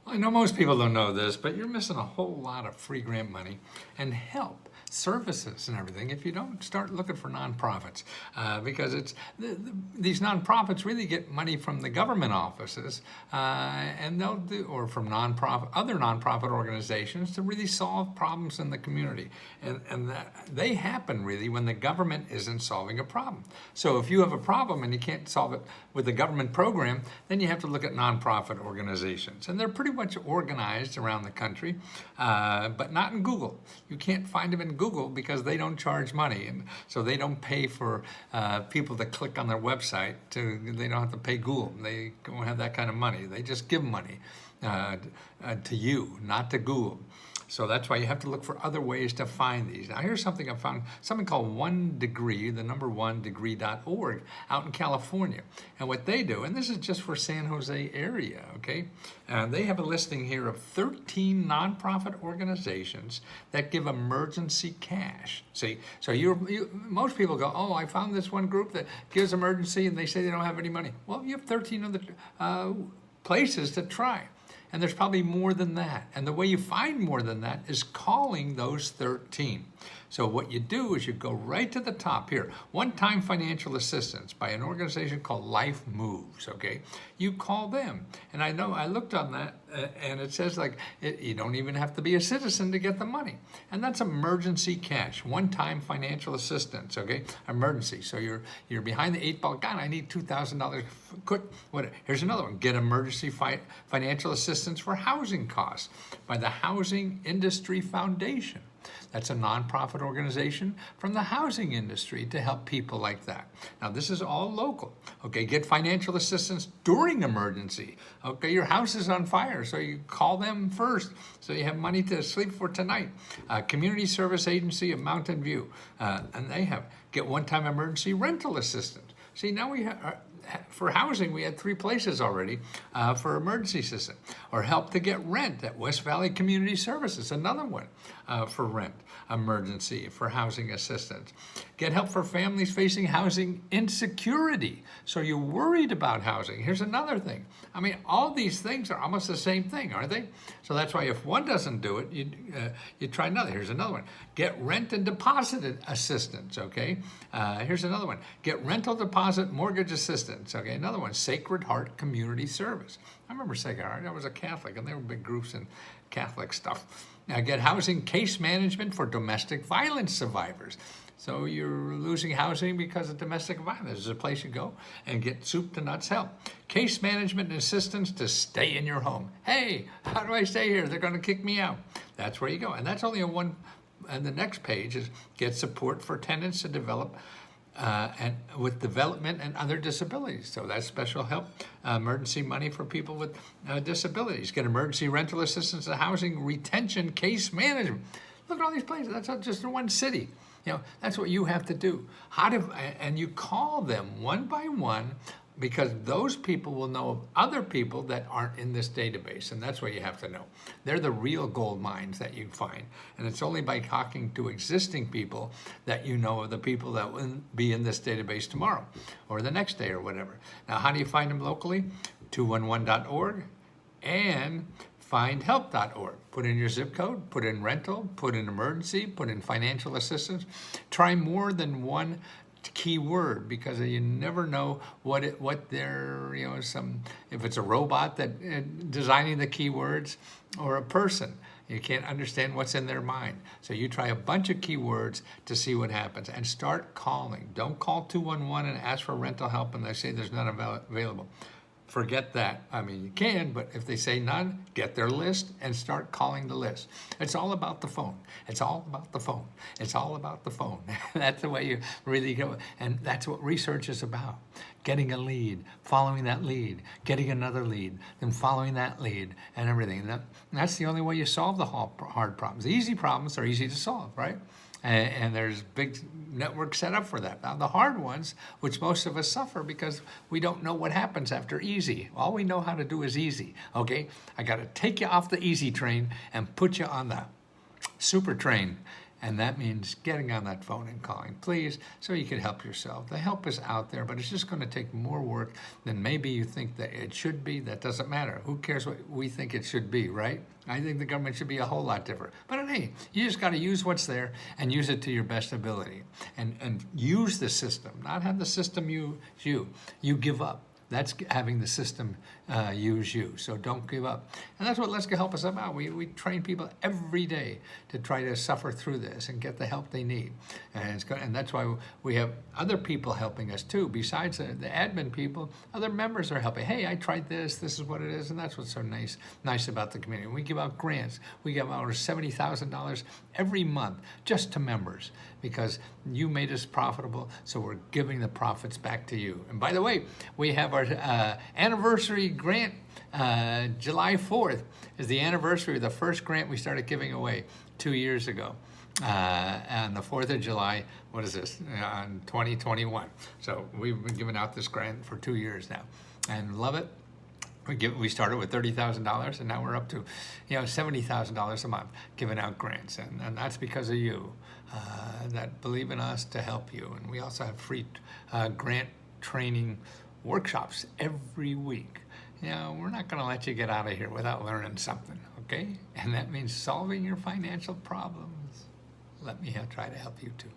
I know most people don't know this, but you're missing a whole lot of free grant money and help, services and everything if you don't start looking for nonprofits, because these nonprofits really get money from the government offices, and they'll do, or from other nonprofit organizations to really solve problems in the community, and they happen really when the government isn't solving a problem. So if you have a problem and you can't solve it with a government program, then you have to look at nonprofit organizations, and they're pretty much organized around the country, but not in Google. You can't find them in Google because they don't charge money, and so they don't pay for people to click on their website. They don't have to pay Google. They don't have that kind of money. They just give money to you, not to Google. So that's why you have to look for other ways to find these. Now here's something I found, something called One Degree, the number one degree.org out in California. And what they do, and this is just for San Jose area, okay? They have a listing here of 13 nonprofit organizations that give emergency cash. See, so most people go, oh, I found this one group that gives emergency and they say they don't have any money. Well, you have 13 other places to try. And there's probably more than that. And the way you find more than that is calling those 13. So what you do is you go right to the top here, one-time financial assistance by an organization called Life Moves, okay? You call them. And I know I looked on that and it says you don't even have to be a citizen to get the money. And that's emergency cash, one-time financial assistance, okay? Emergency. So you're behind the 8 ball. God, I need $2,000 quick. Here's another one. Get emergency financial assistance for housing costs by the Housing Industry Foundation. That's a nonprofit organization from the housing industry to help people like that. Now, this is all local. Okay, get financial assistance during emergency. Okay, your house is on fire, so you call them first so you have money to sleep for tonight. Community Service Agency of Mountain View, and they have get one-time emergency rental assistance. See, now we have... For housing, we had 3 places already for emergency assistance. Or help to get rent at West Valley Community Services, another one for rent, emergency, for housing assistance. Get help for families facing housing insecurity. So you're worried about housing. Here's another thing. I mean, all these things are almost the same thing, aren't they? So that's why if one doesn't do it, you try another. Here's another one. Get rent and deposit assistance, okay? Here's another one. Get rental deposit mortgage assistance. Okay, another one, Sacred Heart Community Service. I remember Sacred Heart. I was a Catholic, and there were big groups in Catholic stuff. Now, get housing case management for domestic violence survivors. So you're losing housing because of domestic violence. There's a place you go and get soup to nuts help. Case management and assistance to stay in your home. Hey, how do I stay here? They're going to kick me out. That's where you go. And that's only one. And the next page is get support for tenants to develop and with development and other disabilities. So that's special help, emergency money for people with disabilities. Get emergency rental assistance and housing retention case management. Look at all these places. That's not just in one city. You know, that's what you have to do. And you call them one by one, because those people will know of other people that aren't in this database, and that's what you have to know. They're the real gold mines that you find, and it's only by talking to existing people that you know of the people that will be in this database tomorrow or the next day or whatever. Now, how do you find them locally? 211.org and findhelp.org. Put in your zip code, put in rental, put in emergency, put in financial assistance. Try more than one key word, because you never know what they're, if it's a robot that designing the keywords or a person, you can't understand what's in their mind. So you try a bunch of keywords to see what happens and start calling. Don't call 211 and ask for rental help and they say there's none available. Forget that. I mean, you can, but if they say none, get their list and start calling the list. It's all about the phone. It's all about the phone. It's all about the phone. That's the way you really go. And that's what research is about. Getting a lead, following that lead, getting another lead, then following that lead and everything. And that's the only way you solve the hard problems. The easy problems are easy to solve, right? And there's big networks set up for that. Now, the hard ones, which most of us suffer because we don't know what happens after easy. All we know how to do is easy, okay? I got to take you off the easy train and put you on the super train. And that means getting on that phone and calling, please, so you can help yourself. The help is out there, but it's just going to take more work than maybe you think that it should be. That doesn't matter. Who cares what we think it should be, right? I think the government should be a whole lot different. But hey, you just got to use what's there and use it to your best ability. And use the system, not have the system use you. You give up. That's having the system use you. So don't give up. And that's what Let's Go Help is about. We train people every day to try to suffer through this and get the help they need. And that's why we have other people helping us too. Besides the admin people, other members are helping. Hey, I tried this. This is what it is. And that's what's so nice about the community. We give out grants. We give out over $70,000 every month just to members because you made us profitable. So we're giving the profits back to you. And by the way, we have our anniversary grant. July 4th is the anniversary of the first grant we started giving away 2 years ago. On the 4th of July, what is this, on 2021. So we've been giving out this grant for 2 years now and love it. We started with $30,000 and now we're up to $70,000 a month giving out grants. And that's because of you that believe in us to help you. And we also have free grant training workshops every week. We're not going to let you get out of here without learning something, okay? And that means solving your financial problems. Let me try to help you too.